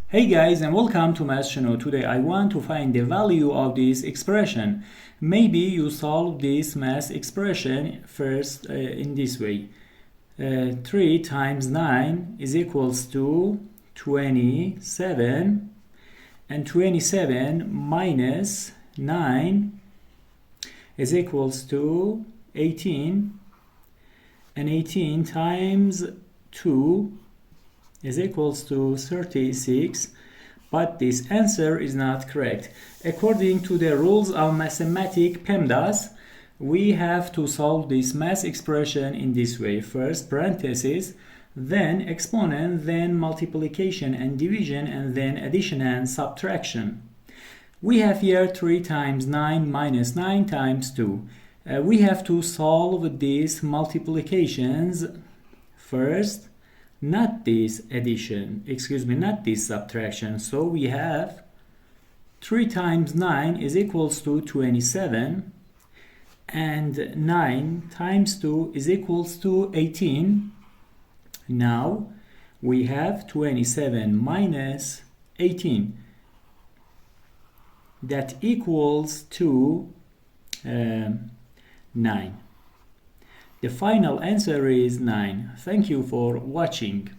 Hey guys, and welcome to Math Channel. Today I want to find the value of this expression. Maybe you solve this math expression first in this way. 3 times 9 is equals to 27, and 27 minus 9 is equals to 18, and 18 times 2 is equals to 36, but this answer is not correct. According to the rules of mathematics PEMDAS, we have to solve this math expression in this way. First parentheses, then exponent, then multiplication and division, and then addition and subtraction. We have here 3 times 9 minus 9 times 2. We have to solve these multiplications first, not this subtraction. So we have 3 times 9 is equals to 27, and 9 times 2 is equals to 18. Now we have 27 minus 18. That equals to 9. The final answer is 9. Thank you for watching.